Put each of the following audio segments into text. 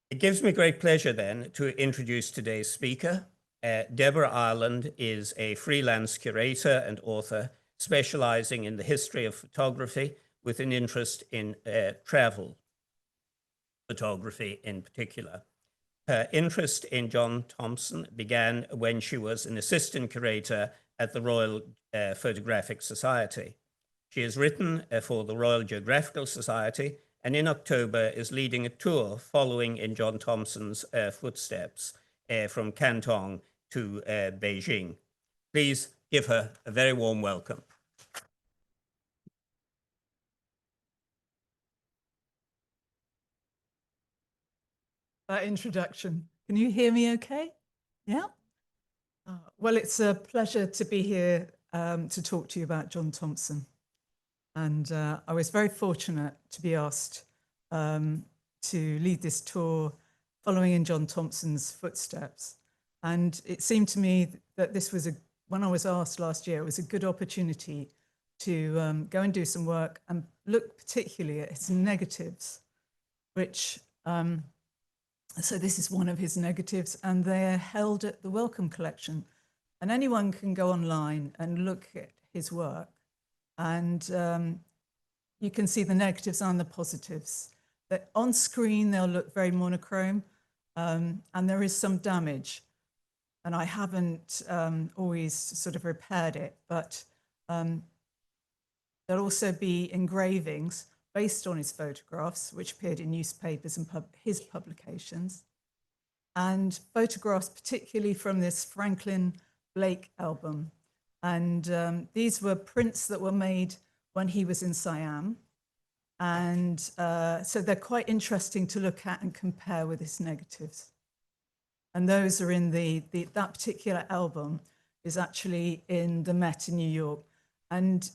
It gives me great pleasure then to introduce today's speaker. Deborah Ireland is a freelance curator and author specializing in the history of photography with an interest in travel photography in particular. Her interest in John Thomson began when she was an assistant curator at the Royal Photographic Society. She has written for the Royal Geographical Society and in October is leading a tour following in John Thomson's footsteps from Canton to Beijing. Please give her a very warm welcome. That introduction. Can you hear me okay? Yeah? Well, it's a pleasure to be here to talk to you about John Thomson. And I was very fortunate to be asked to lead this tour following in John Thomson's footsteps. And it seemed to me that this was, when I was asked last year, it was a good opportunity to go and do some work and look particularly at his negatives, which, so this is one of his negatives, and they're held at the Wellcome Collection. And anyone can go online and look at his work. And you can see the negatives and the positives. That on screen, they'll look very monochrome, and there is some damage. And I haven't always sort of repaired it, but there'll also be engravings based on his photographs, which appeared in newspapers and his publications, and photographs particularly from this Franklin Blake album. And these were prints that were made when he was in Siam. And so they're quite interesting to look at and compare with his negatives. And those are in that particular album is actually in the Met in New York. And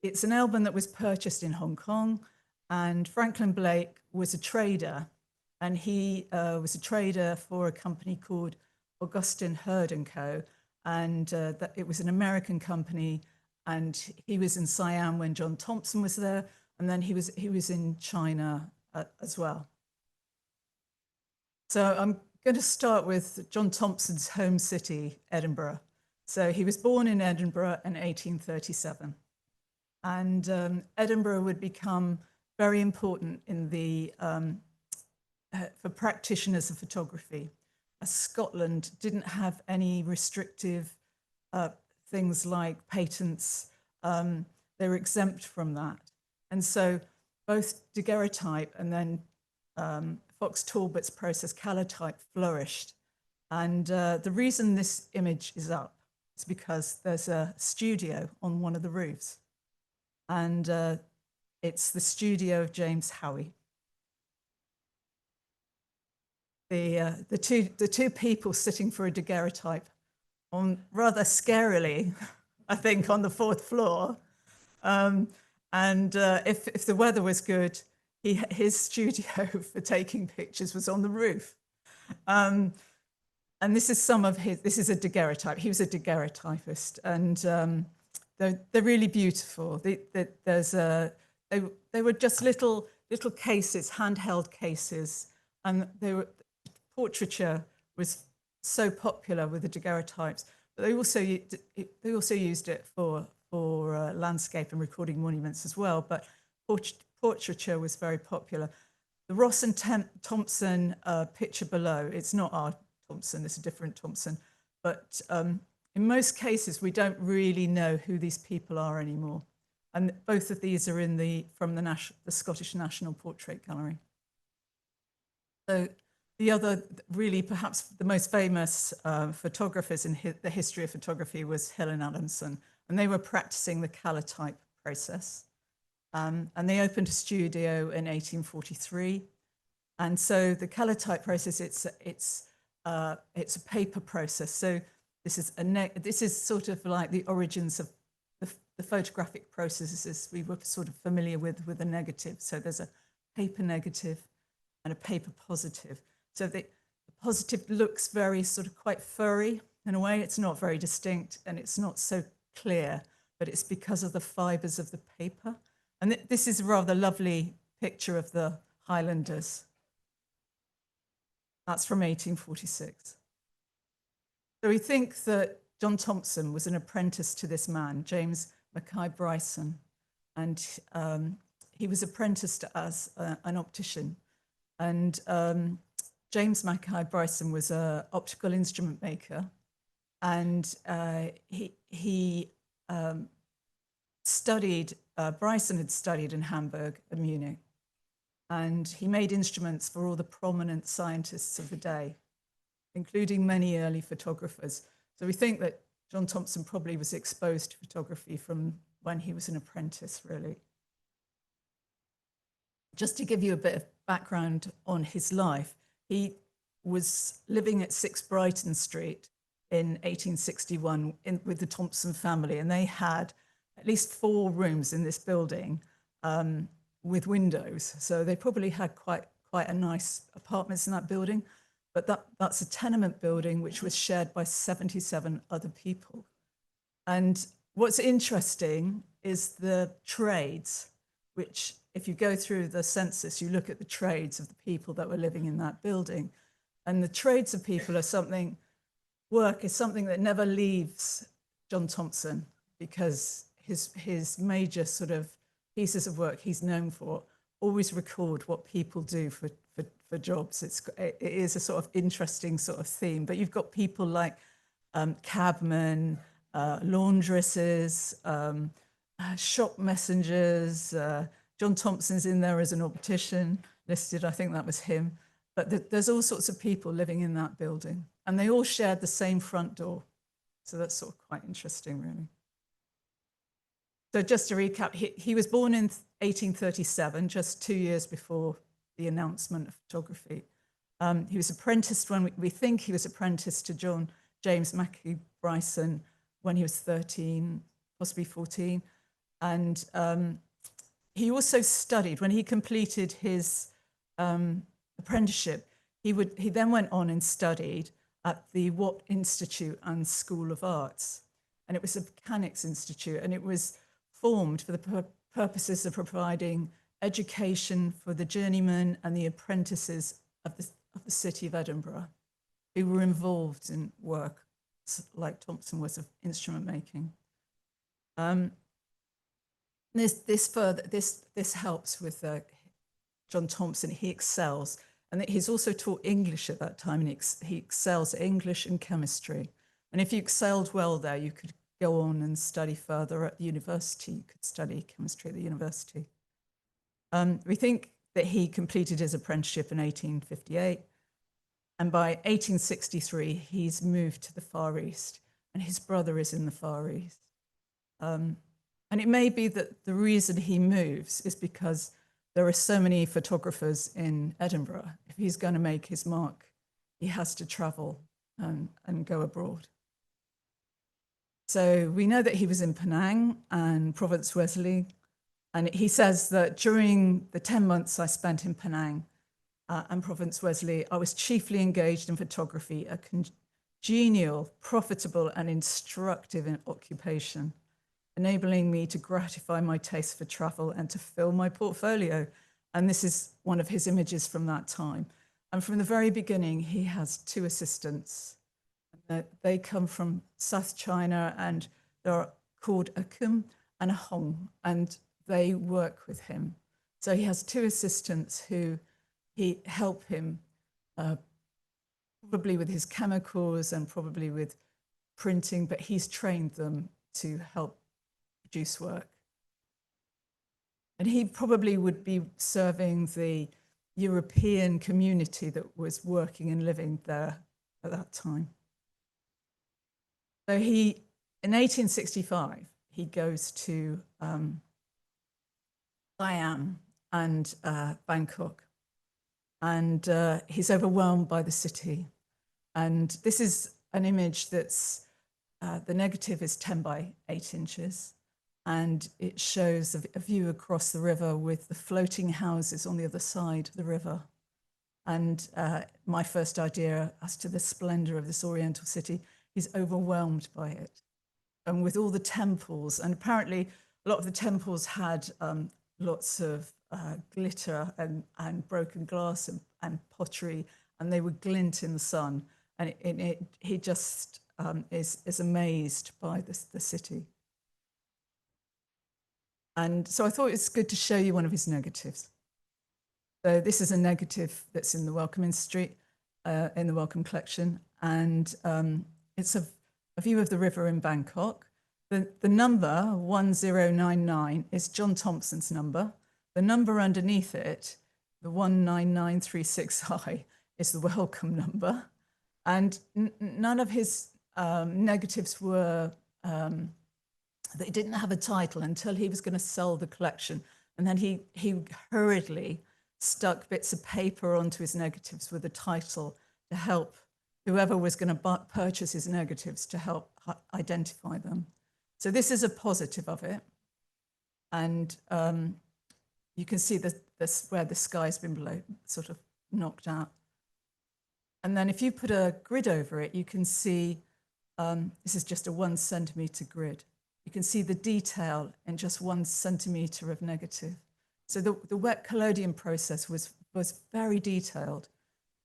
it's an album that was purchased in Hong Kong. And Franklin Blake was a trader. And he was a trader for a company called Augustin Herd & Co. And that it was an American company, and he was in Siam when John Thomson was there, and then he was in China as well. So I'm going to start with John Thomson's home city, Edinburgh. So he was born in Edinburgh in 1837, and Edinburgh would become very important in for practitioners of photography. Scotland didn't have any restrictive things like patents. They were exempt from that. And so both daguerreotype and then Fox Talbot's process calotype flourished. And the reason this image is up is because there's a studio on one of the roofs. And it's the studio of James Howie. The two people sitting for a daguerreotype on rather scarily, I think, on the 4th floor. If the weather was good, his studio for taking pictures was on the roof. And this is this is a daguerreotype. He was a daguerreotypist, and they're really beautiful. They were just little cases, handheld cases, and portraiture was so popular with the daguerreotypes, but they also used it for landscape and recording monuments as well. But portraiture was very popular. The Ross and Thomson picture below, it's not our Thomson, it's a different Thomson. But in most cases, we don't really know who these people are anymore. And both of these are from the Scottish National Portrait Gallery. So the other, really perhaps the most famous photographers in the history of photography was Hill and Adamson, and they were practicing the calotype process. And they opened a studio in 1843. And so the calotype process, it's a paper process. So this is sort of like the origins of the photographic processes we were sort of familiar with the negative. So there's a paper negative and a paper positive. So the positive looks very sort of quite furry in a way. It's not very distinct and it's not so clear, but it's because of the fibers of the paper. And this is a rather lovely picture of the Highlanders. That's from 1846. So we think that John Thomson was an apprentice to this man, James Mackay Bryson, and he was apprenticed as an optician. And James Mackay Bryson was an optical instrument maker, and he studied, Bryson had studied in Hamburg and Munich, and he made instruments for all the prominent scientists of the day, including many early photographers. So we think that John Thomson probably was exposed to photography from when he was an apprentice, really. Just to give you a bit of background on his life, he was living at 6 Brighton Street in 1861 with the Thomson family, and they had at least 4 rooms in this building with windows. So they probably had quite a nice apartments in that building, but that's a tenement building which was shared by 77 other people. And what's interesting is the trades, which if you go through the census, you look at the trades of the people that were living in that building. And the trades of people are something, work is something that never leaves John Thomson, because his major sort of pieces of work he's known for always record what people do for jobs. It is a sort of interesting sort of theme, but you've got people like cabmen, laundresses, shop messengers. John Thomson's in there as an optician listed. I think that was him. But there's all sorts of people living in that building, and they all shared the same front door. So that's sort of quite interesting, really. So just to recap, he was born in 1837, just 2 years before the announcement of photography. He was apprenticed when we think he was apprenticed to James Mackay Bryson when he was 13, possibly 14. And he also studied, when he completed his apprenticeship, he then went on and studied at the Watt Institute and School of Arts. And it was a mechanics institute, and it was formed for the purposes of providing education for the journeymen and the apprentices of the city of Edinburgh, who were involved in work like Thomson was of instrument making. This helps with John Thomson. He excels, and he's also taught English at that time, and he excels at English and chemistry. And if you excelled well there, you could go on and study further at the university. You could study chemistry at the university. We think that he completed his apprenticeship in 1858, and by 1863 he's moved to the Far East, and his brother is in the Far East. And it may be that the reason he moves is because there are so many photographers in Edinburgh. If he's going to make his mark, he has to travel and go abroad. So we know that he was in Penang and Province Wesley, and he says that during the 10 months I spent in Penang and Province Wesley, I was chiefly engaged in photography, a congenial, profitable and instructive occupation, enabling me to gratify my taste for travel and to fill my portfolio. And this is one of his images from that time. And from the very beginning, he has 2 assistants. They come from South China, and they're called a Kum and a Hong, and they work with him. So he has 2 assistants who help him probably with his chemicals and probably with printing, but he's trained them to help produce work. And he probably would be serving the European community that was working and living there at that time. So in 1865, he goes to Siam and Bangkok, and he's overwhelmed by the city. And this is an image that's, the negative is 10 by 8 inches, and it shows a view across the river with the floating houses on the other side of the river. And my first idea as to the splendor of this Oriental city, he's overwhelmed by it. And with all the temples, and apparently a lot of the temples had lots of glitter and broken glass and pottery and they would glint in the sun. And he just is amazed by the city. And so I thought it's good to show you one of his negatives. So this is a negative that's in the Wellcome Institute, in the Wellcome collection. And it's a view of the river in Bangkok. The number 1099 is John Thomson's number. The number underneath it, the 19936I, is the Wellcome number. And none of his negatives were, they didn't have a title until he was going to sell the collection. And then he hurriedly stuck bits of paper onto his negatives with a title to help whoever was going to purchase his negatives to help identify them. So this is a positive of it. And you can see this where the sky's been sort of knocked out. And then if you put a grid over it, you can see, this is just a 1 centimeter grid. You can see the detail in just 1 centimeter of negative. So the wet collodion process was very detailed.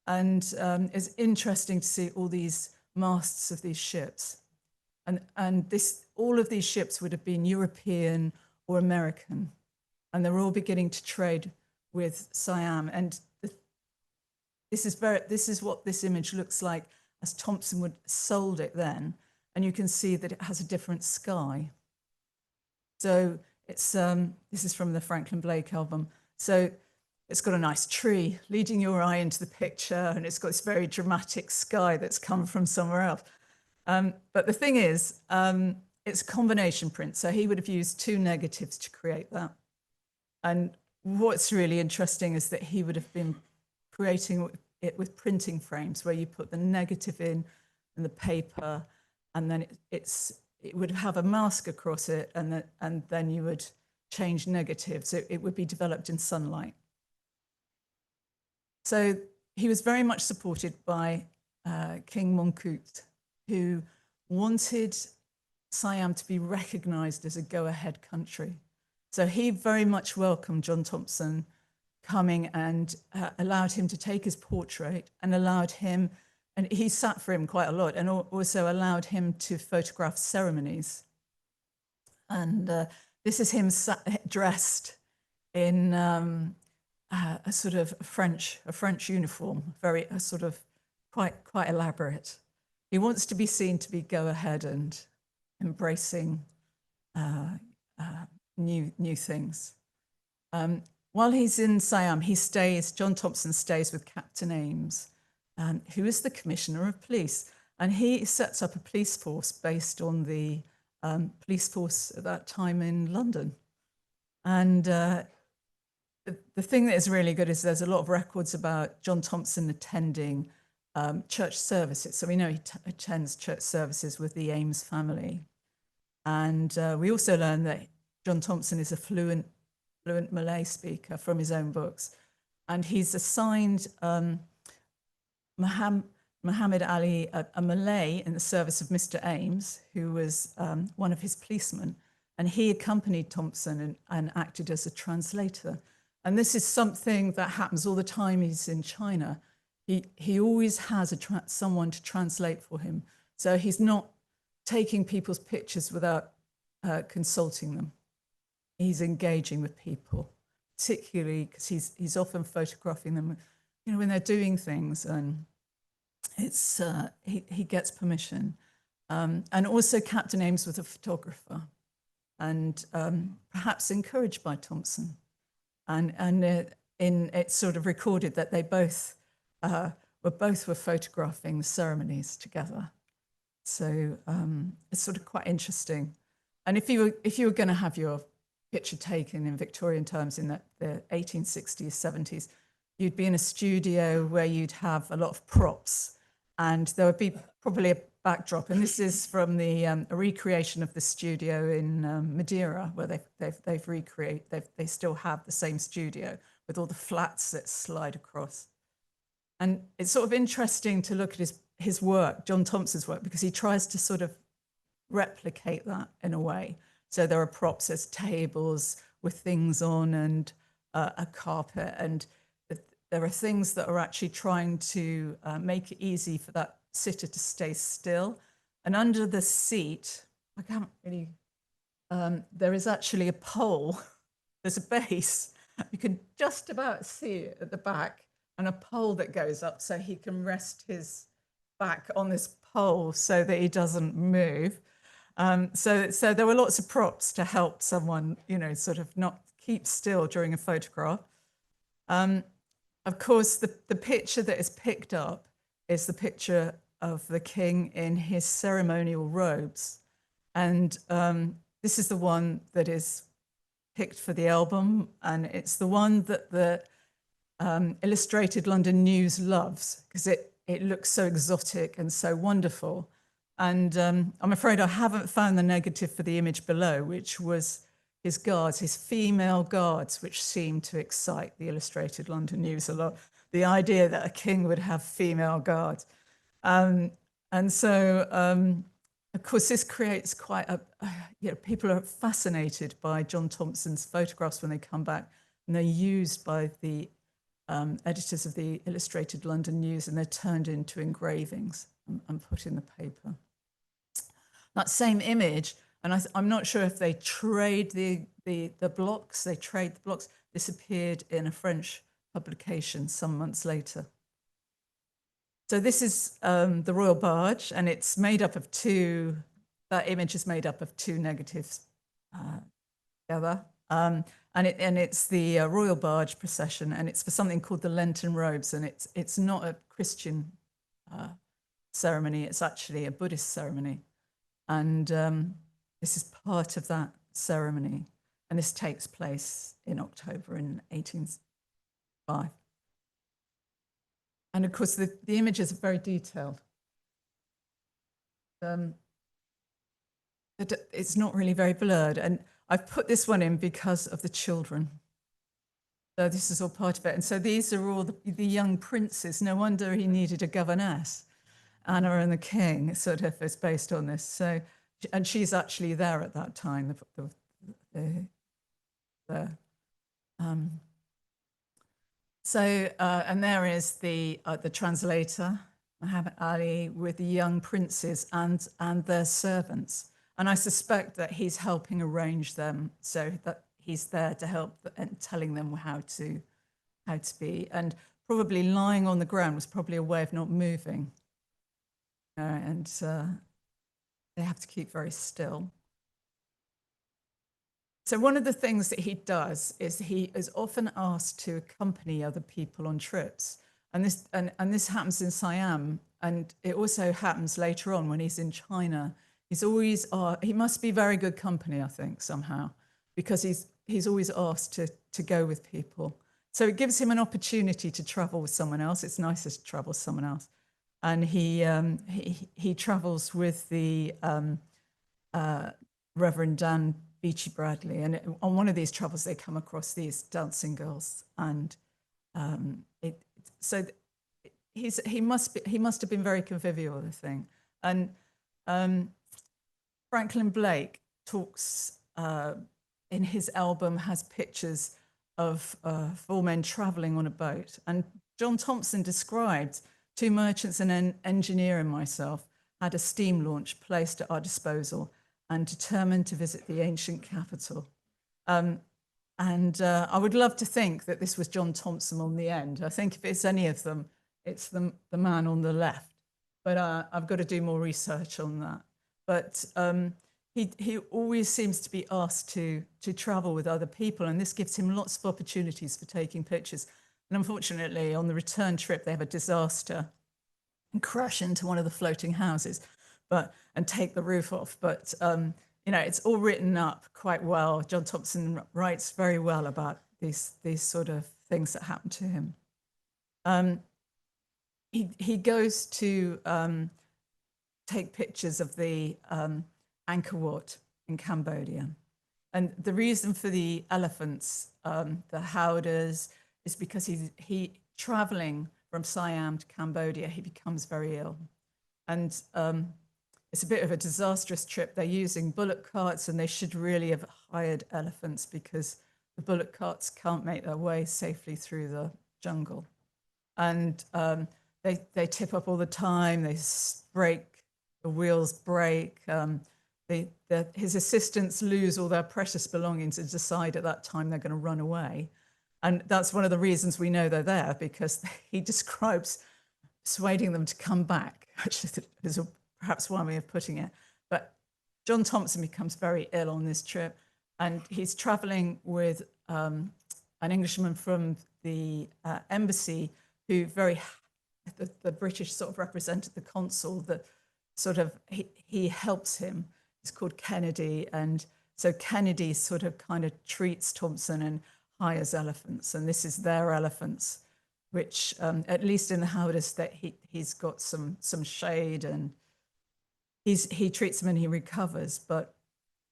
And it's interesting to see all these masts of these ships. And all of these ships would have been European or American. And they're all beginning to trade with Siam. And this is what this image looks like as Thomson would sold it then. And you can see that it has a different sky. So it's this is from the Franklin Blake album. So it's got a nice tree leading your eye into the picture, and it's got this very dramatic sky that's come from somewhere else. But the thing is, it's a combination print. So he would have used 2 negatives to create that. And what's really interesting is that he would have been creating it with printing frames where you put the negative in and the paper, and then it would have a mask across it, and then you would change negatives. So it would be developed in sunlight. So he was very much supported by King Mongkut, who wanted Siam to be recognized as a go-ahead country. So he very much welcomed John Thomson coming and allowed him to take his portrait, and allowed him, and he sat for him quite a lot, and also allowed him to photograph ceremonies. And this is him dressed in a sort of French uniform, very sort of quite elaborate. He wants to be seen to be go ahead and embracing new things. While he's in Siam, John Thomson stays with Captain Ames, who is the Commissioner of Police. And he sets up a police force based on the police force at that time in London. And the thing that is really good is there's a lot of records about John Thomson attending church services. So we know he attends church services with the Ames family. And we also learn that John Thomson is a fluent Malay speaker from his own books. And he's assigned Muhammad Ali, a Malay in the service of Mr. Ames, who was one of his policemen. And he accompanied Thomson and acted as a translator. And this is something that happens all the time he's in China. He always has someone to translate for him. So he's not taking people's pictures without consulting them. He's engaging with people, particularly because he's often photographing them, when they're doing things, and it's he gets permission. And also Captain Ames was a photographer, and perhaps encouraged by Thomson. And it's sort of recorded that they both were photographing the ceremonies together. So it's sort of quite interesting. And if you were going to have your picture taken in Victorian times in the 1860s, 70s, you'd be in a studio where you'd have a lot of props, and there would be probably a backdrop. And this is from a recreation of the studio in Madeira, where they still have the same studio with all the flats that slide across. And it's sort of interesting to look at his work, John Thomson's work, because he tries to sort of replicate that in a way. So there are props, there's tables with things on, and a carpet, and there are things that are actually trying to make it easy for that sitter to stay still. And under the seat, I can't really, there is actually a pole. There's a base. You can just about see it at the back, and a pole that goes up so he can rest his back on this pole so that he doesn't move. So there were lots of props to help someone, you know, sort of not keep still during a photograph. Of course, the picture that is picked up is the picture of the king in his ceremonial robes. And this is the one that is picked for the album. And it's the one that the Illustrated London News loves because it looks so exotic and so wonderful. And I'm afraid I haven't found the negative for the image below, which was his guards, his female guards, which seemed to excite the Illustrated London News a lot. The idea that a king would have female guards. And so, of course, this creates quite a, you know, people are fascinated by John Thomson's photographs when they come back, and they're used by the editors of the Illustrated London News, and they're turned into engravings and put in the paper. That same image, and I'm not sure if they trade the blocks, they trade the blocks. This appeared in a French publication some months later. So this is the Royal Barge, and it's made up of two, that image is made up of two negatives together. And it's the Royal Barge procession, and it's for something called the Lenten Robes, and it's not a Christian ceremony, it's actually a Buddhist ceremony. And this is part of that ceremony. And this takes place in October in 1805. And of course, the images are very detailed. It's not really very blurred. And I've put this one in because of the children. So this is all part of it. And so these are all the young princes. No wonder he needed a governess. Anna and the King sort of is based on this. So, and she's actually there at that time. And there is the translator, Muhammad Ali, with the young princes and their servants. And I suspect that he's helping arrange them so that he's there to help and telling them how to be. And probably lying on the ground was probably a way of not moving. And they have to keep very still. So one of the things that he does is he is often asked to accompany other people on trips. And this happens in Siam, and it also happens later on when he's in China. He's always, he must be very good company, I think, somehow, because he's always asked to go with people. So it gives him an opportunity to travel with someone else. It's nicer to travel with someone else. And he travels with the Reverend Dan Beachy Bradley, and on one of these travels they come across these dancing girls, and he must have been very convivial, I think. And Franklin Blake talks in his album, has pictures of 4 men traveling on a boat, and John Thomson described 2 merchants and an engineer and myself had a steam launch placed at our disposal and determined to visit the ancient capital. I would love to think that this was John Thomson on the end. I think if it's any of them, it's the man on the left. But I've got to do more research on that. But he always seems to be asked to travel with other people, and this gives him lots of opportunities for taking pictures. And unfortunately, on the return trip, they have a disaster and crash into one of the floating houses, and take the roof off. But you know, it's all written up quite well. John Thomson writes very well about these sort of things that happen to him. He goes to take pictures of the Angkor Wat in Cambodia, and the reason for the elephants, the howdahs, is because he traveling from Siam to Cambodia, he becomes very ill. And it's a bit of a disastrous trip. They're using bullock carts, and they should really have hired elephants because the bullock carts can't make their way safely through the jungle. and they tip up all the time. They break, the wheels break. His assistants lose all their precious belongings and decide at that time they're going to run away. And that's one of the reasons we know they're there, because he describes persuading them to come back, which is perhaps one way of putting it. But John Thomson becomes very ill on this trip, and he's traveling with an Englishman from the embassy who the British sort of represented, the consul, that sort of he helps him. He's called Kennedy, and so Kennedy sort of kind of treats Thomson and hires elephants, and this is their elephants, which at least in the Howdahs that he's got some shade, and he treats them and he recovers, but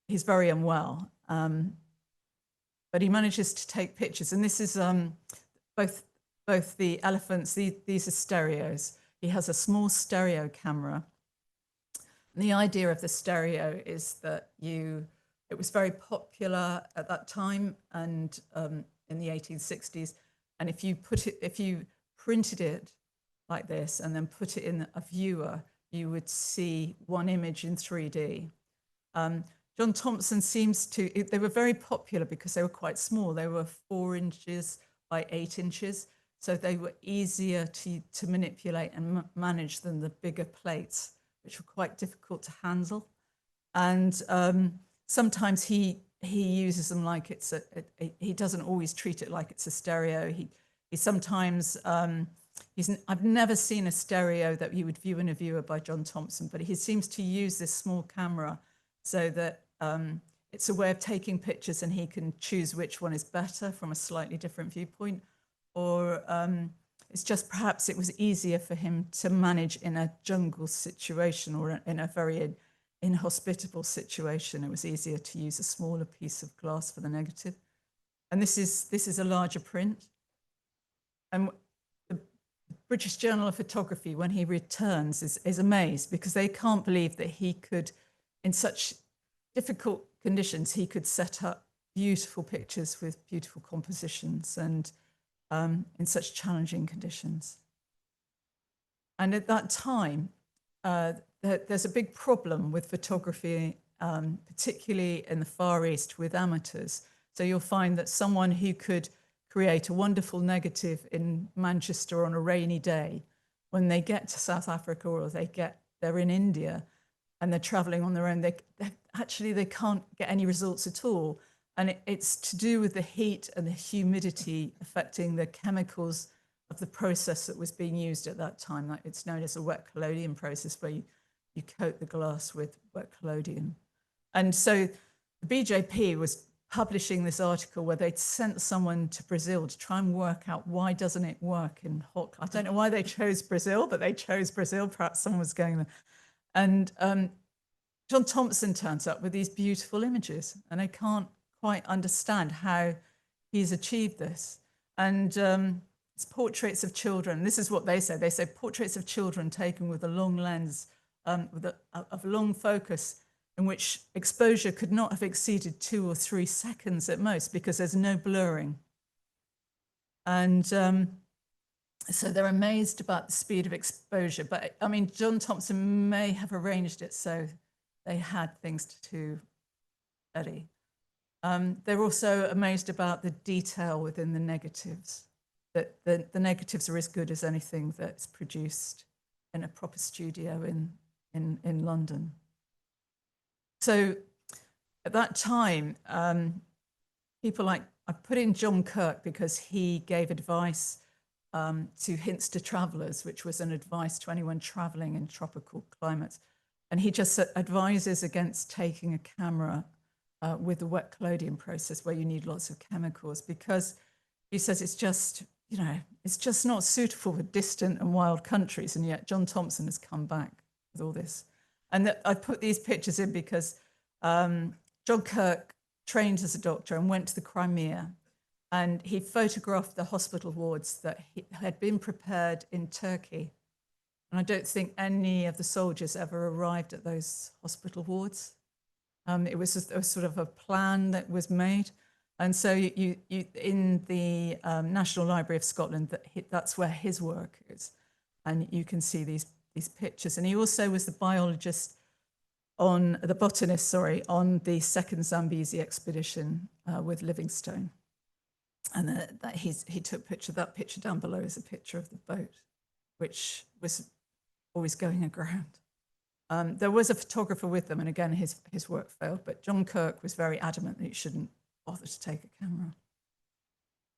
he's very unwell. But he manages to take pictures, and this is both the elephants. These are stereos. He has a small stereo camera. And the idea of the stereo is that it was very popular at that time and in the 1860s. And if you printed it like this and then put it in a viewer, you would see one image in 3D. John Thomson they were very popular because they were quite small. They were 4 inches by 8 inches. So they were easier to manipulate and manage than the bigger plates, which were quite difficult to handle. And sometimes he uses them like he doesn't always treat it like it's a stereo. He sometimes, I've never seen a stereo that you would view in a viewer by John Thomson, but he seems to use this small camera so that it's a way of taking pictures and he can choose which one is better from a slightly different viewpoint. Or it's just perhaps it was easier for him to manage in a jungle situation or in a very inhospitable situation. It was easier to use a smaller piece of glass for the negative. And this is a larger print. And the British Journal of Photography, when he returns, is amazed because they can't believe that he could, in such difficult conditions, he could set up beautiful pictures with beautiful compositions and in such challenging conditions. And at that time, there's a big problem with photography, particularly in the Far East with amateurs. So you'll find that someone who could create a wonderful negative in Manchester on a rainy day, when they get to South Africa or they're in India and they're traveling on their own, they can't get any results at all. And it's to do with the heat and the humidity affecting the chemicals of the process that was being used at that time. Like it's known as a wet collodion process, where you coat the glass with wet collodion. And so the BJP was publishing this article where they'd sent someone to Brazil to try and work out why doesn't it work in hot. I don't know why they chose Brazil, but they chose Brazil. Perhaps someone was going there. And John Thomson turns up with these beautiful images, and they can't quite understand how he's achieved this. And it's portraits of children. This is what they say. They say portraits of children taken with a long lens, with a long focus, in which exposure could not have exceeded 2 or 3 seconds at most, because there's no blurring. And so they're amazed about the speed of exposure. But I mean, John Thomson may have arranged it so they had things to study. They're also amazed about the detail within the negatives, that the negatives are as good as anything that's produced in a proper studio in London. So at that time, people like, I put in John Kirk because he gave advice to Hints to Travellers, which was an advice to anyone travelling in tropical climates. And he just advises against taking a camera with the wet collodion process, where you need lots of chemicals, because he says it's just not suitable for distant and wild countries. And yet John Thomson has come back with all this. And I put these pictures in because John Kirk trained as a doctor and went to the Crimea, and he photographed the hospital wards that had been prepared in Turkey. And I don't think any of the soldiers ever arrived at those hospital wards. It was sort of a plan that was made. And so you in the National Library of Scotland, that's where his work is. And you can see these pictures. And he also was the botanist, on the second Zambezi expedition with Livingstone. And he took that picture down below is a picture of the boat, which was always going aground. There was a photographer with them, and again, his work failed, but John Kirk was very adamant that you shouldn't bother to take a camera.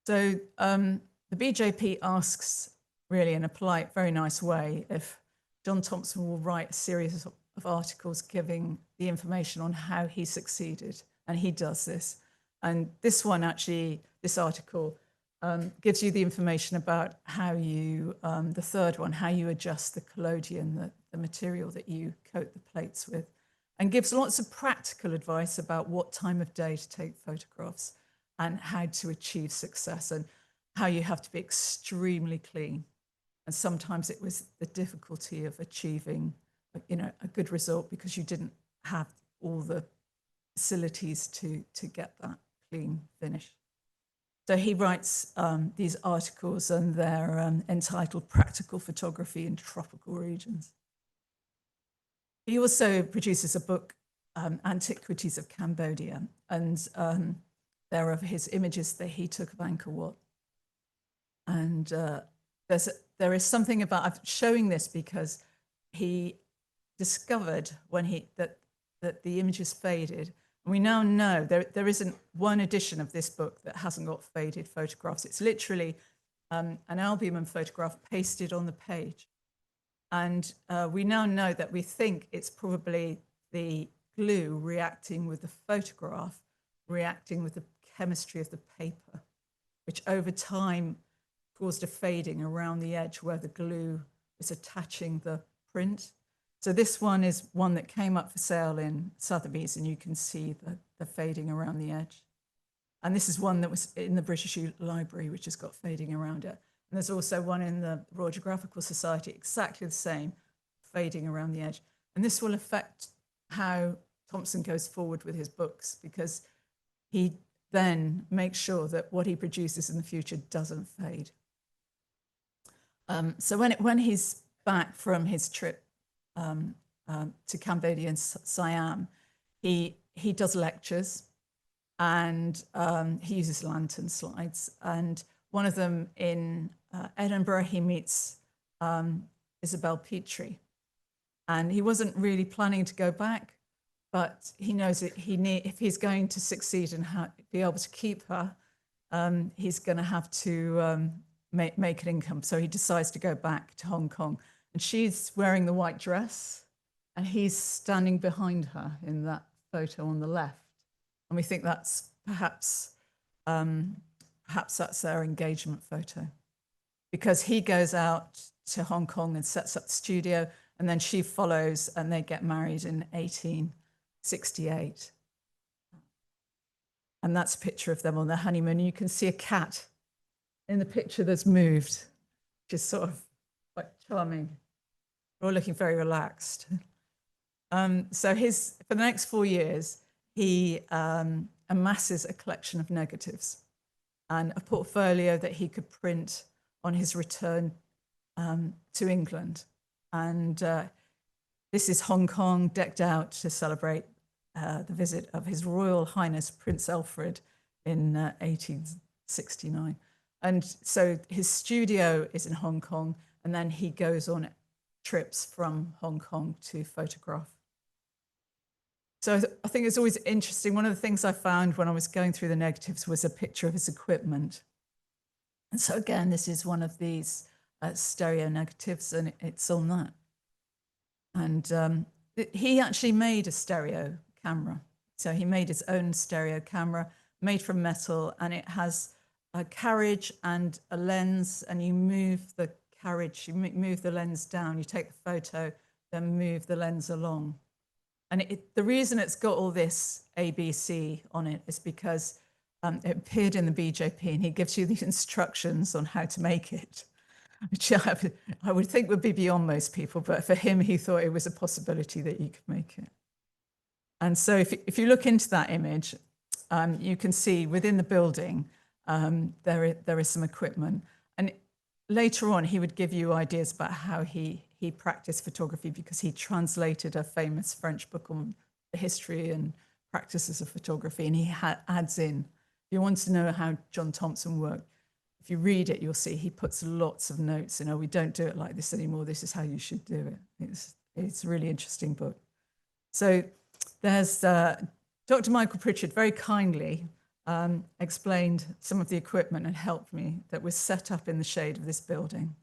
So the BJP asks, really in a polite, very nice way, if John Thomson will write a series of articles giving the information on how he succeeded, and he does this. And this one actually, this article, gives you the information about how you, the third one, how you adjust the collodion, the material that you coat the plates with, and gives lots of practical advice about what time of day to take photographs and how to achieve success and how you have to be extremely clean. And sometimes it was the difficulty of achieving, a good result because you didn't have all the facilities to get that clean finish. So he writes these articles, and they're entitled Practical Photography in Tropical Regions. He also produces a book, Antiquities of Cambodia, and there are his images that he took of Angkor Wat. And there is something about, I'm showing this because he discovered when that the images faded. And we now know there isn't one edition of this book that hasn't got faded photographs. It's literally an albumin photograph pasted on the page. And we now know that we think it's probably the glue reacting with the photograph, reacting with the chemistry of the paper, which over time caused a fading around the edge where the glue is attaching the print. So this one is one that came up for sale in Sotheby's, and you can see the fading around the edge. And this is one that was in the British Library, which has got fading around it. And there's also one in the Royal Geographical Society, exactly the same, fading around the edge. And this will affect how Thomson goes forward with his books, because he then makes sure that what he produces in the future doesn't fade. So when he's back from his trip to Cambodia and Siam, he does lectures, and he uses lantern slides. And one of them in Edinburgh, he meets Isabella Bird, and he wasn't really planning to go back, but he knows that if he's going to succeed and be able to keep her, he's going to have to make an income. So he decides to go back to Hong Kong, and she's wearing the white dress, and he's standing behind her in that photo on the left. And we think that's perhaps that's their engagement photo, because he goes out to Hong Kong and sets up the studio, and then she follows, and they get married in 1868. And that's a picture of them on their honeymoon. You can see a cat in the picture that's moved, which is sort of quite charming. We're all looking very relaxed. So for the next 4 years, he amasses a collection of negatives and a portfolio that he could print on his return to England. And this is Hong Kong, decked out to celebrate the visit of His Royal Highness Prince Alfred in 1869. And so his studio is in Hong Kong, and then he goes on trips from Hong Kong to photograph. So I think it's always interesting. One of the things I found when I was going through the negatives was a picture of his equipment. And so again, this is one of these stereo negatives, and it's on that. And he actually made a stereo camera. So he made his own stereo camera made from metal, and it has a carriage and a lens, and you move the carriage, you move the lens down, you take the photo, then move the lens along. And the reason it's got all this ABC on it is because it appeared in the BJP, and he gives you the instructions on how to make it, which I would think would be beyond most people, but for him, he thought it was a possibility that you could make it. And so if you look into that image, you can see within the building, there is some equipment. And later on, he would give you ideas about how he practiced photography, because he translated a famous French book on the history and practices of photography, and he adds in, if you want to know how John Thomson worked, if you read it, you'll see he puts lots of notes in. Oh, we don't do it like this anymore. This is how you should do it. It's a really interesting book. So there's Dr. Michael Pritchard very kindly explained some of the equipment and helped me that was set up in the shade of this building.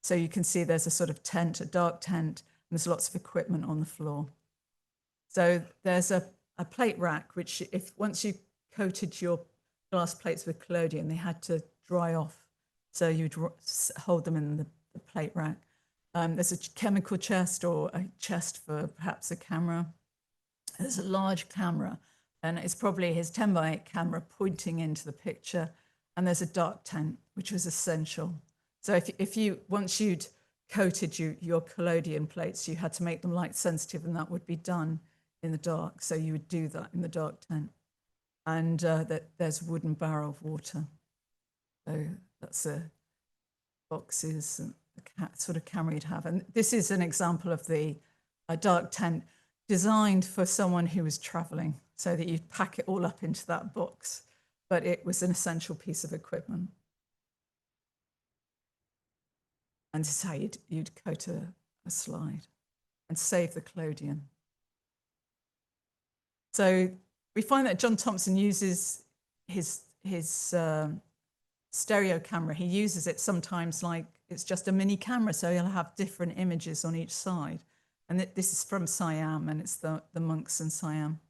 So you can see there's a sort of tent, a dark tent, and there's lots of equipment on the floor. So there's a plate rack, which once you coated your glass plates with collodion, they had to dry off. So you'd hold them in the plate rack. There's a chemical chest, or a chest for perhaps a camera. There's a large camera, and it's probably his 10x8 camera pointing into the picture. And there's a dark tent, which was essential. So once you'd coated your collodion plates, you had to make them light sensitive, and that would be done in the dark. So you would do that in the dark tent. And there's a wooden barrel of water. So that's boxes and the sort of camera you'd have. And this is an example of a dark tent designed for someone who was traveling, so that you'd pack it all up into that box. But it was an essential piece of equipment. And this is how you'd coat a slide and save the collodion. So we find that John Thomson uses his stereo camera. He uses it sometimes like it's just a mini camera, so he'll have different images on each side. And this is from Siam, and it's the monks in Siam.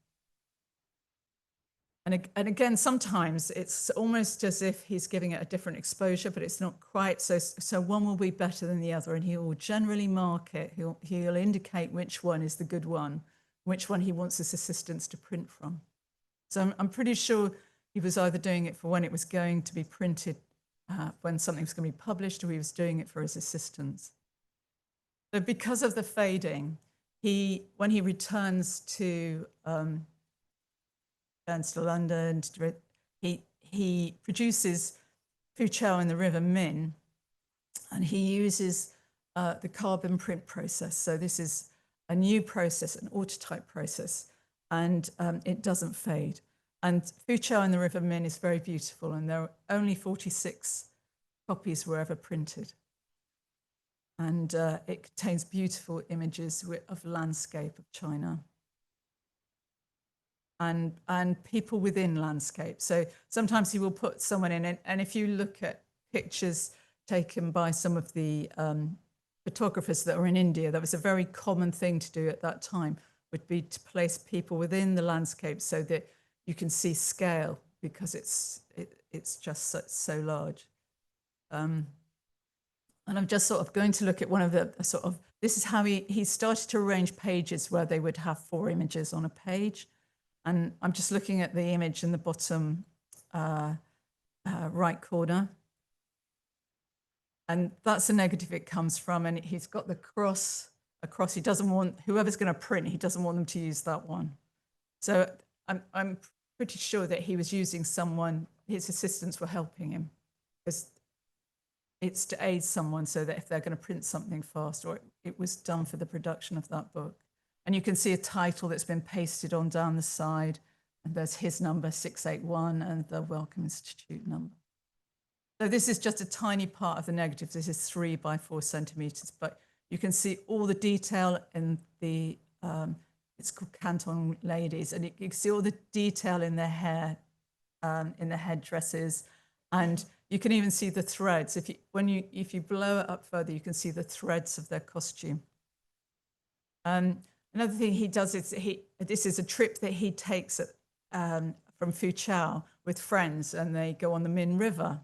And again, sometimes it's almost as if he's giving it a different exposure, but it's not quite. So one will be better than the other, and he will generally mark it. He'll indicate which one is the good one, which one he wants his assistants to print from. So I'm pretty sure he was either doing it for when it was going to be printed, when something was going to be published, or he was doing it for his assistants. So because of the fading, when he returns to London, he produces Fu Chao in the River Min, and he uses the carbon print process. So this is a new process, an autotype process, and it doesn't fade. And Fu Chao in the River Min is very beautiful, and there are only 46 copies were ever printed. And it contains beautiful images of landscape of China and people within landscape. So sometimes he will put someone in it, and if you look at pictures taken by some of the photographers that were in India, that was a very common thing to do at that time, would be to place people within the landscape so that you can see scale, because it's just so large. And I'm just sort of going to look at one of the this is how he started to arrange pages where they would have 4 images on a page. And I'm just looking at the image in the bottom right corner. And that's the negative it comes from. And he's got the cross across. He doesn't want, whoever's going to print, he doesn't want them to use that one. So I'm pretty sure that he was using someone, his assistants were helping him, because it's to aid someone so that if they're going to print something fast, or it was done for the production of that book. And you can see a title that's been pasted on down the side, and there's his number 681 and the Wellcome Institute number. So this is just a tiny part of the negative. This is 3 by 4 centimeters, but you can see all the detail in the, it's called Canton ladies, and you can see all the detail in their hair, in their headdresses, and you can even see the threads. If you blow it up further, you can see the threads of their costume. Another thing he does is this is a trip that he takes from Fu Chao with friends, and they go on the Min River.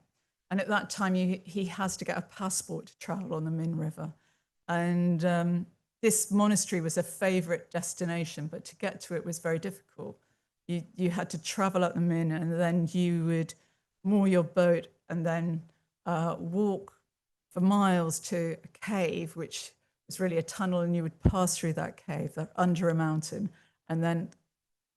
And at that time, he has to get a passport to travel on the Min River. And this monastery was a favorite destination, but to get to it was very difficult. You had to travel up the Min, and then you would moor your boat and then walk for miles to a cave, which was really a tunnel, and you would pass through that cave under a mountain. And then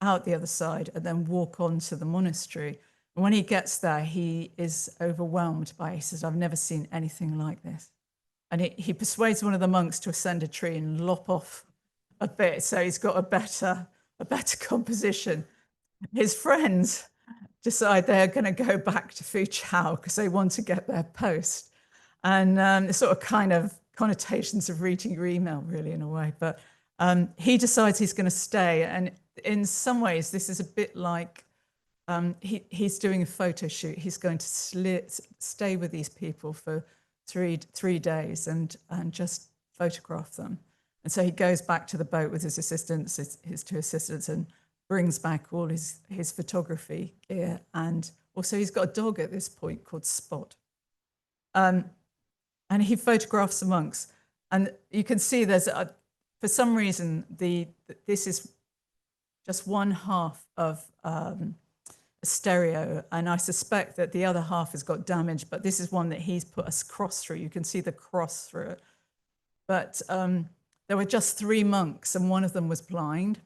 out the other side and then walk on to the monastery. And when he gets there, he is overwhelmed by it. He says, I've never seen anything like this. And he persuades one of the monks to ascend a tree and lop off a bit, so he's got a better composition. His friends decide they're going to go back to Foochow because they want to get their post. And the sort of kind of connotations of reading your email, really, in a way. But he decides he's going to stay. And in some ways, this is a bit like he's doing a photo shoot. He's going to stay with these people for three days and just photograph them. And so he goes back to the boat with his assistants, his two assistants, and brings back all his photography gear. And also he's got a dog at this point called Spot. And he photographs the monks. And you can see for some reason, this is just one half of a stereo. And I suspect that the other half has got damage, but this is one that he's put a cross through. You can see the cross through it. But there were just 3 monks and one of them was blind.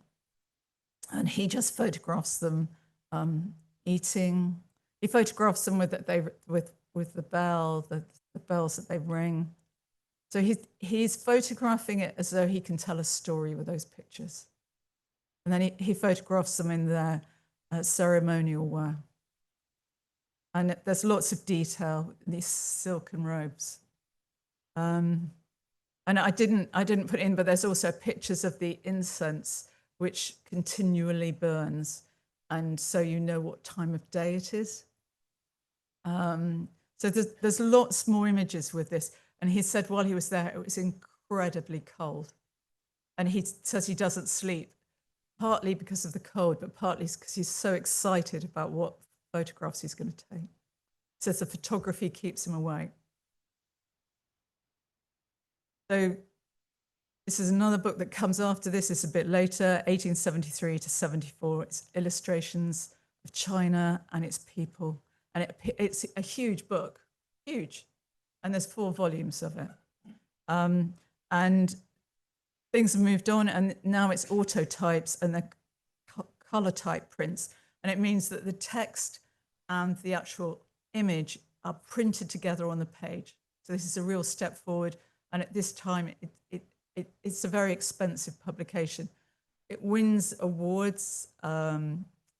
And he just photographs them eating. He photographs them with the bell, the bells that they ring. So he's photographing it as though he can tell a story with those pictures. And then he photographs them in their ceremonial wear. And there's lots of detail in these silken robes. And I didn't put in, but there's also pictures of the incense which continually burns, and so you know what time of day it is. So there's lots more images with this. And he said while he was there, it was incredibly cold. And he says he doesn't sleep, partly because of the cold, but partly because he's so excited about what photographs he's going to take. He says the photography keeps him awake. So this is another book that comes after this. It's a bit later, 1873 to 74. It's illustrations of China and its people. And it's a huge book, huge. And there's 4 volumes of it. And things have moved on, and now it's autotypes and the color type prints. And it means that the text and the actual image are printed together on the page. So this is a real step forward. And at this time, it's a very expensive publication. It wins awards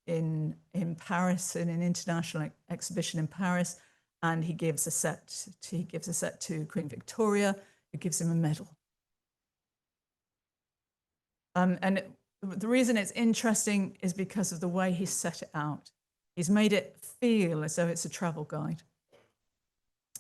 in Paris, in an international exhibition in Paris, and he gives a set to Queen Victoria, who gives him a medal. And the reason it's interesting is because of the way he set it out. He's made it feel as though it's a travel guide.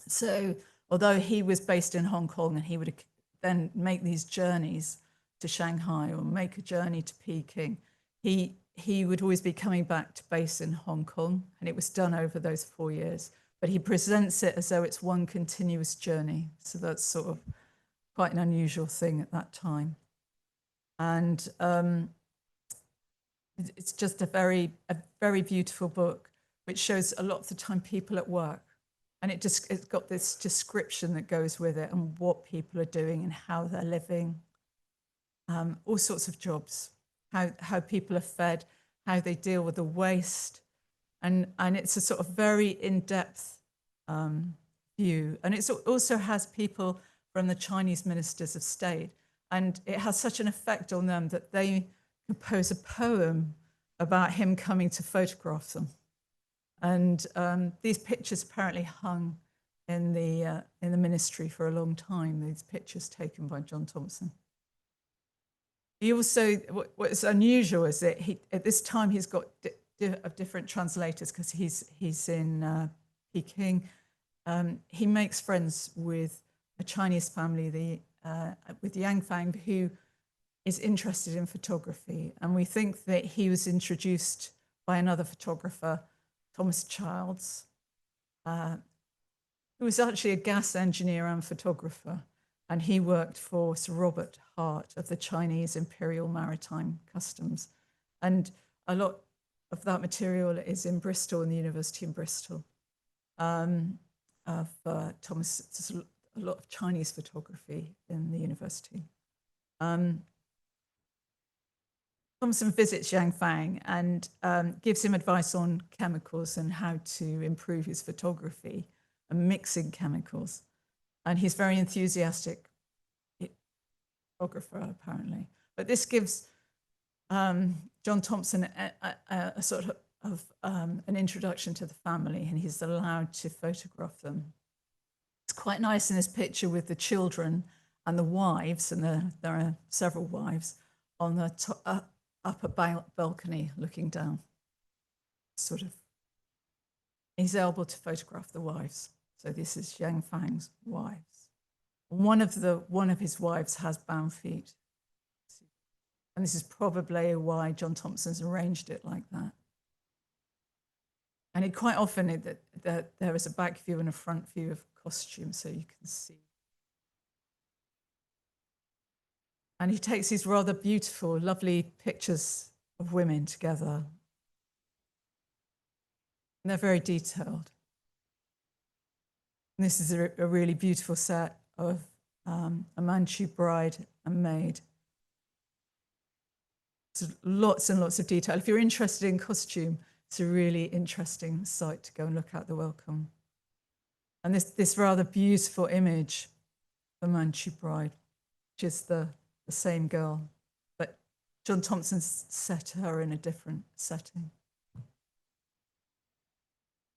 So although he was based in Hong Kong and he would then make these journeys to Shanghai or make a journey to Peking, he would always be coming back to base in Hong Kong, and it was done over those 4 years. But he presents it as though it's one continuous journey. So that's sort of quite an unusual thing at that time. And it's just a very beautiful book, which shows a lot of the time people at work. And it's got this description that goes with it and what people are doing and how they're living, all sorts of jobs, how people are fed, how they deal with the waste. And it's a sort of very in-depth view. And it also has people from the Chinese ministers of state. And it has such an effect on them that they compose a poem about him coming to photograph them. And these pictures apparently hung in the ministry for a long time, these pictures taken by John Thomson. He also, what's unusual is that at this time he's got different translators because he's in Peking. He makes friends with a Chinese family, with Yang Fang, who is interested in photography. And we think that he was introduced by another photographer, Thomas Childs, who was actually a gas engineer and photographer. And he worked for Sir Robert Hart of the Chinese Imperial Maritime Customs. And a lot of that material is in Bristol, in the University in Bristol, of Thomas. There's a lot of Chinese photography in the university. Thomson visits Yang Fang and gives him advice on chemicals and how to improve his photography and mixing chemicals. And he's very enthusiastic photographer, apparently. But this gives John Thomson a sort of an introduction to the family, and he's allowed to photograph them. It's quite nice in this picture with the children and the wives, and there are several wives on the upper balcony looking down. Sort of, he's able to photograph the wives. So this is Yang Fang's wives. One of his wives has bound feet. And this is probably why John Thomson's arranged it like that. And it quite often there is a back view and a front view of costume, so you can see. And he takes these rather beautiful, lovely pictures of women together. And they're very detailed. And this is a really beautiful set of a Manchu bride and maid. So lots and lots of detail. If you're interested in costume, it's a really interesting site to go and look at, the welcome. And this rather beautiful image, the Manchu bride, which is the same girl, but John Thomson set her in a different setting.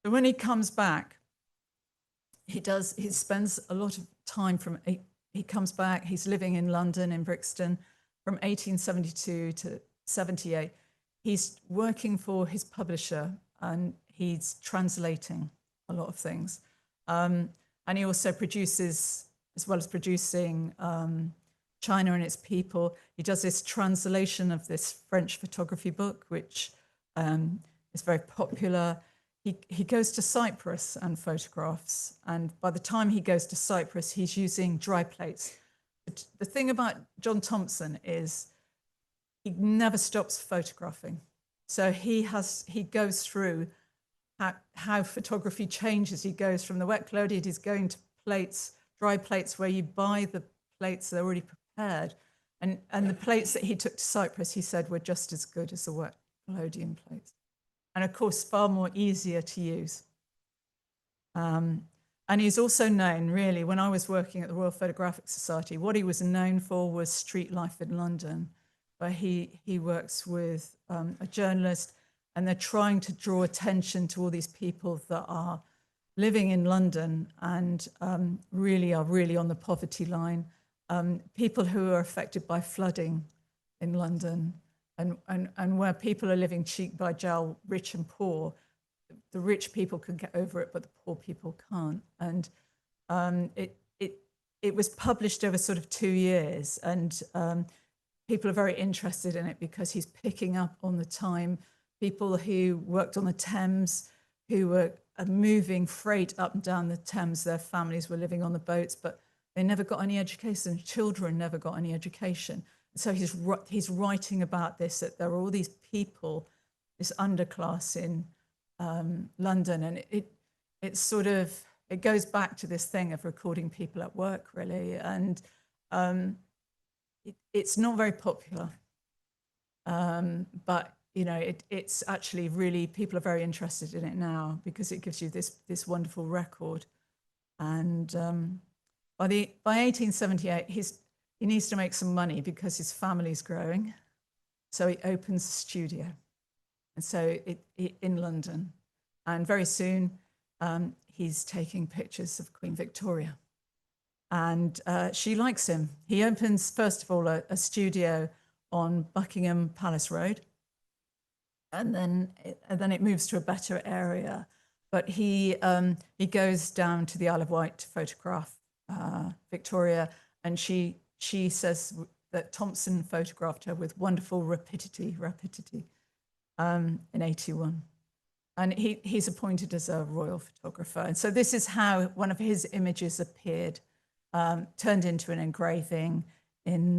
So when he comes back, he spends a lot of time he comes back, he's living in London, in Brixton, from 1872 to 78. He's working for his publisher and he's translating a lot of things. And he also produces, as well as producing China and its People, he does this translation of this French photography book, which is very popular. He goes to Cyprus and photographs, and by the time he goes to Cyprus, he's using dry plates. The thing about John Thomson is he never stops photographing. So he goes through how photography changes. He goes from the wet collodion, he's going to plates, dry plates, where you buy the plates, they're already prepared. And the plates that he took to Cyprus, he said, were just as good as the wet collodion plates. And of course, far more easier to use. And he's also known, really, when I was working at the Royal Geographic Society, what he was known for was street life in London, where he works with a journalist, and they're trying to draw attention to all these people that are living in London and really on the poverty line, people who are affected by flooding in London, and where people are living cheek by jowl, rich and poor. The rich people can get over it, but the poor people can't. And it was published over sort of 2 years, and people are very interested in it because he's picking up on the time people who worked on the Thames, who were moving freight up and down the Thames. Their families were living on the boats, but they never got any education. Children never got any education. So he's writing about this, that there are all these people, this underclass in London, and it goes back to this thing of recording people at work, really, and it's not very popular, but it's actually really, people are very interested in it now because it gives you this wonderful record. And by 1878, he needs to make some money because his family's growing, so he opens a studio. And so in London, and very soon he's taking pictures of Queen Victoria, and she likes him. He opens, first of all, a studio on Buckingham Palace Road, and then it moves to a better area. But he goes down to the Isle of Wight to photograph Victoria, and she says that Thomson photographed her with wonderful rapidity. In 81, and he's appointed as a royal photographer. And so this is how one of his images appeared, turned into an engraving in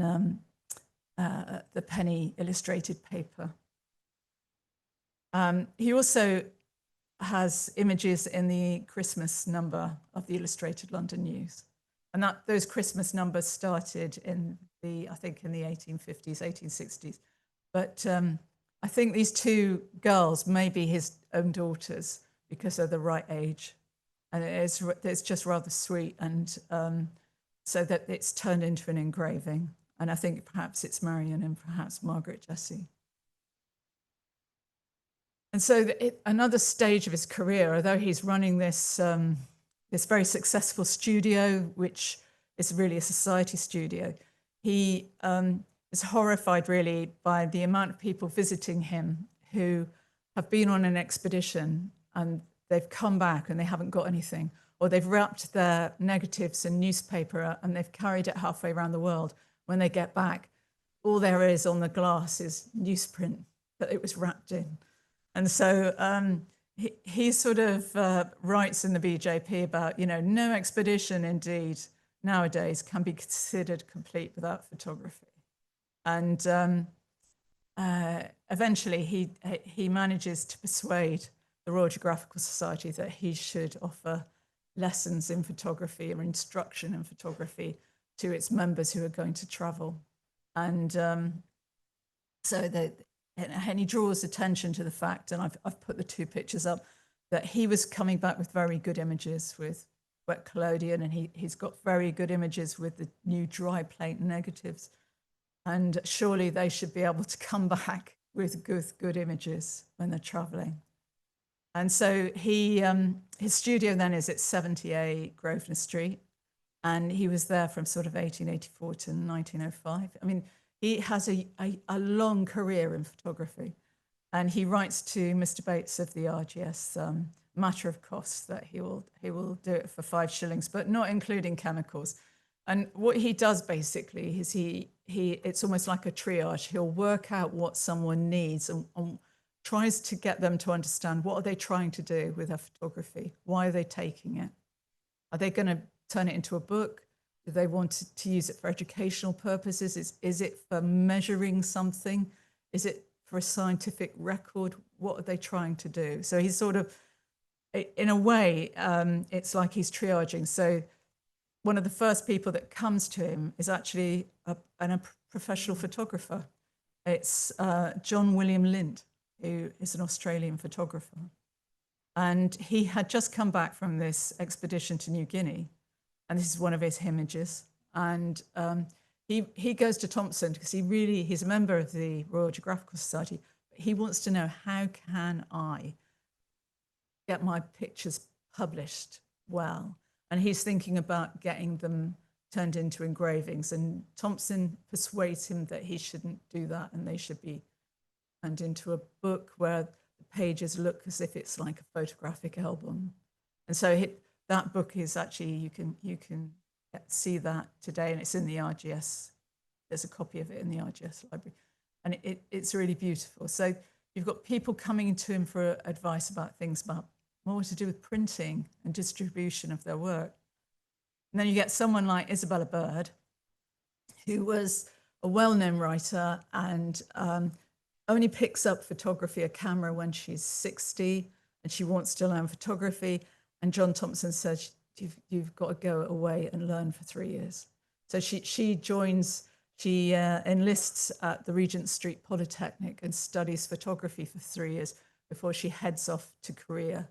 the penny illustrated paper. He also has images in the Christmas number of the Illustrated London News, and those Christmas numbers started in the 1850s, 1860s. But I think these two girls may be his own daughters because they're the right age. And it's just rather sweet. And so that it's turned into an engraving. And I think perhaps it's Marion and perhaps Margaret Jessie. And so another stage of his career, although he's running this this very successful studio, which is really a society studio, he is horrified really by the amount of people visiting him who have been on an expedition and they've come back and they haven't got anything, or they've wrapped their negatives in newspaper and they've carried it halfway around the world. When they get back, all there is on the glass is newsprint that it was wrapped in. And so he sort of writes in the BJP about, no expedition indeed nowadays can be considered complete without photography. And eventually he manages to persuade the Royal Geographical Society that he should offer lessons in photography or instruction in photography to its members who are going to travel. And and he draws attention to the fact, and I've put the two pictures up, that he was coming back with very good images with wet collodion, and he's got very good images with the new dry plate negatives. And surely they should be able to come back with good images when they're traveling. And so his studio then is at 78 Grosvenor Street, and he was there from sort of 1884 to 1905. I mean, he has a long career in photography, and he writes to Mr. Bates of the RGS, matter of cost, that he will do it for 5 shillings, but not including chemicals. And what he does basically is it's almost like a triage. He'll work out what someone needs and tries to get them to understand what are they trying to do with their photography? Why are they taking it? Are they going to turn it into a book? Do they want to use it for educational purposes? Is it for measuring something? Is it for a scientific record? What are they trying to do? So he's sort of, in a way, it's like he's triaging. So one of the first people that comes to him is actually a professional photographer. It's John William Lind, who is an Australian photographer. And he had just come back from this expedition to New Guinea. And this is one of his images. And he goes to Thomson because he's a member of the Royal Geographical Society. But he wants to know, how can I get my pictures published well? And he's thinking about getting them turned into engravings. And Thomson persuades him that he shouldn't do that, and they should be turned into a book where the pages look as if it's like a photographic album. And so that book is actually, you can see that today, and it's in the RGS. There's a copy of it in the RGS library, and it's really beautiful. So you've got people coming to him for advice about things about more to do with printing and distribution of their work. And then you get someone like Isabella Bird, who was a well-known writer and only picks up photography, a camera, when she's 60, and she wants to learn photography. And John Thomson says, you've got to go away and learn for 3 years. So she enlists at the Regent Street Polytechnic and studies photography for 3 years before she heads off to Korea,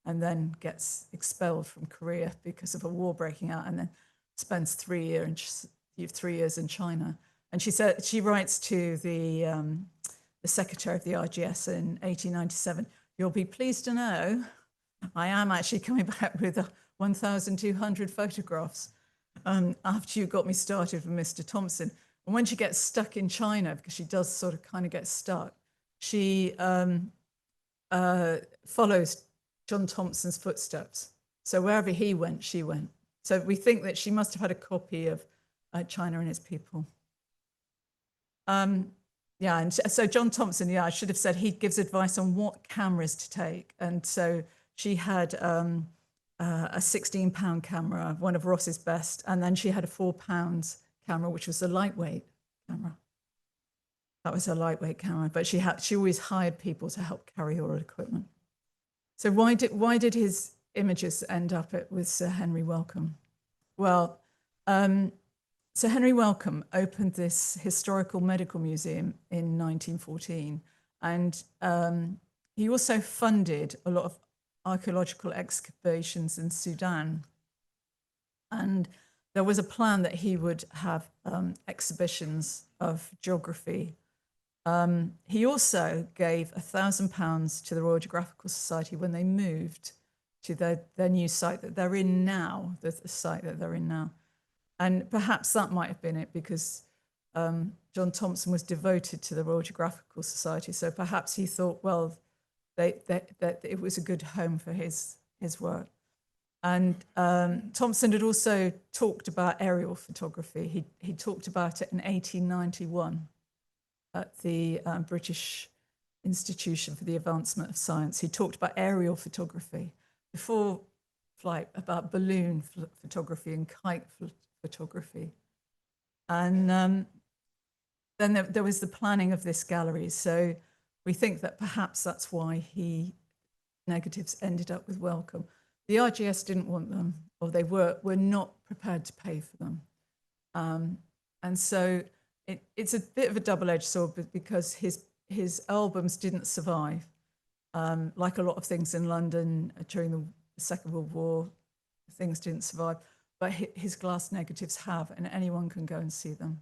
and then gets expelled from Korea because of a war breaking out, and then spends 3 years in China. And she writes to the secretary of the RGS in 1897, "You'll be pleased to know I am actually coming back with 1,200 photographs after you got me started with Mr. Thomson." And when she gets stuck in China, because she does sort of kind of get stuck, she follows John Thomson's footsteps. So wherever he went, she went. So we think that she must have had a copy of China and its people. And so John Thomson, I should have said, he gives advice on what cameras to take. And so she had a 16-pound camera, one of Ross's best, and then she had a 4-pound camera, which was a lightweight camera. That was her lightweight camera, but she always hired people to help carry all her equipment. So why did his images end up with Sir Henry Wellcome? Well, Sir Henry Wellcome opened this historical medical museum in 1914, and he also funded a lot of archaeological excavations in Sudan. And there was a plan that he would have exhibitions of geography. He also gave £1,000 to the Royal Geographical Society when they moved to their new site that they're in now, the site that they're in now. And perhaps that might have been it, because John Thomson was devoted to the Royal Geographical Society. So perhaps he thought, well, that it was a good home for his work. And Thomson had also talked about aerial photography. He talked about it in 1891 at the British Institution for the Advancement of Science. He talked about aerial photography before flight, about balloon photography and kite photography. And then there was the planning of this gallery. So we think that perhaps that's why negatives ended up with Wellcome. The RGS didn't want them, or they were not prepared to pay for them. And so it's a bit of a double-edged sword, because his albums didn't survive. Like a lot of things in London during the Second World War, things didn't survive. But his glass negatives have, and anyone can go and see them.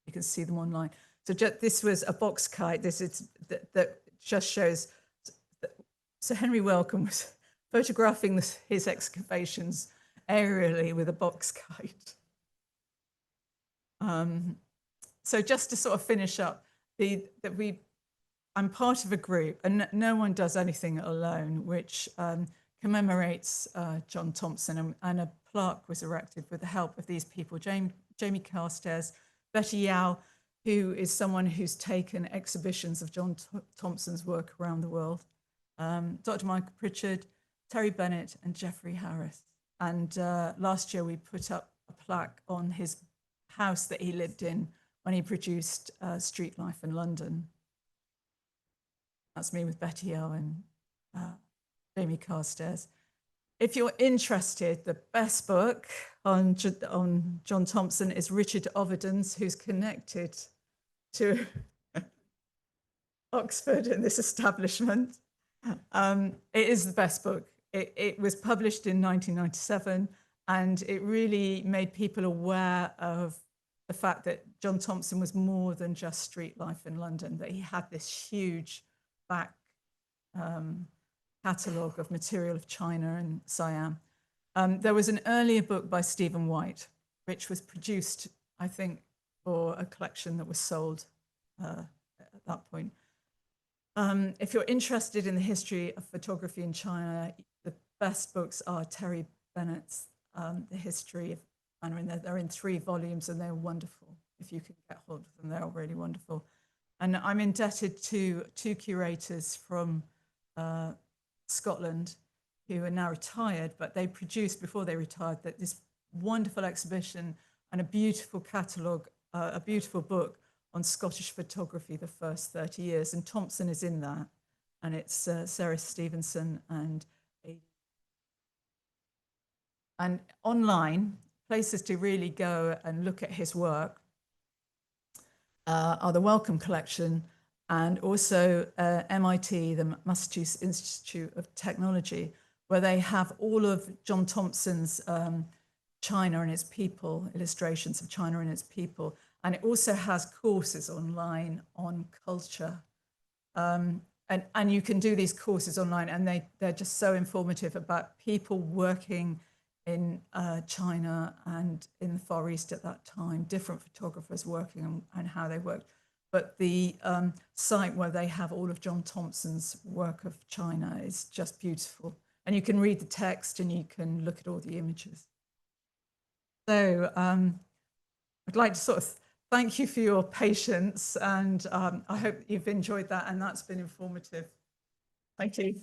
You can see them online. So this was a box kite. That just shows that Sir Henry Wellcome was photographing his excavations aerially with a box kite. So just to sort of finish up, I'm part of a group, and no one does anything alone, which commemorates John Thomson, and a plaque was erected with the help of these people: Jamie Carstairs, Betty Yao, who is someone who's taken exhibitions of John Thomson's work around the world, Dr. Michael Pritchard, Terry Bennett, and Jeffrey Harris. And last year we put up a plaque on his house that he lived in when he produced Street Life in London. That's me with Betty Yao and Jamie Carstairs. If you're interested, the best book on John Thomson is Richard Overden's, who's connected to Oxford and this establishment. It is the best book. It was published in 1997, and it really made people aware of the fact that John Thomson was more than just street life in London, that he had this huge back catalogue of material of China and Siam. There was an earlier book by Stephen White, which was produced, I think, for a collection that was sold at that point. If you're interested in the history of photography in China, the best books are Terry Bennett's The History of China, and they're in 3 volumes, and they're wonderful. If you can get hold of them, they're all really wonderful. And I'm indebted to 2 curators from Scotland who are now retired, but they produced, before they retired, this wonderful exhibition and a beautiful catalogue, a beautiful book on Scottish photography, the first 30 years. And Thomson is in that. And it's Sarah Stevenson and Aidan. And online, places to really go and look at his work are the Wellcome Collection, and also MIT, the Massachusetts Institute of Technology, where they have all of John Thomson's China and its people, illustrations of China and its people. And it also has courses online on culture. And you can do these courses online, and they're just so informative about people working in China and in the Far East at that time, different photographers working and how they worked. But the site where they have all of John Thomson's work of China is just beautiful. And you can read the text and you can look at all the images. So I'd like to sort of thank you for your patience, and I hope you've enjoyed that and that's been informative. Thank you.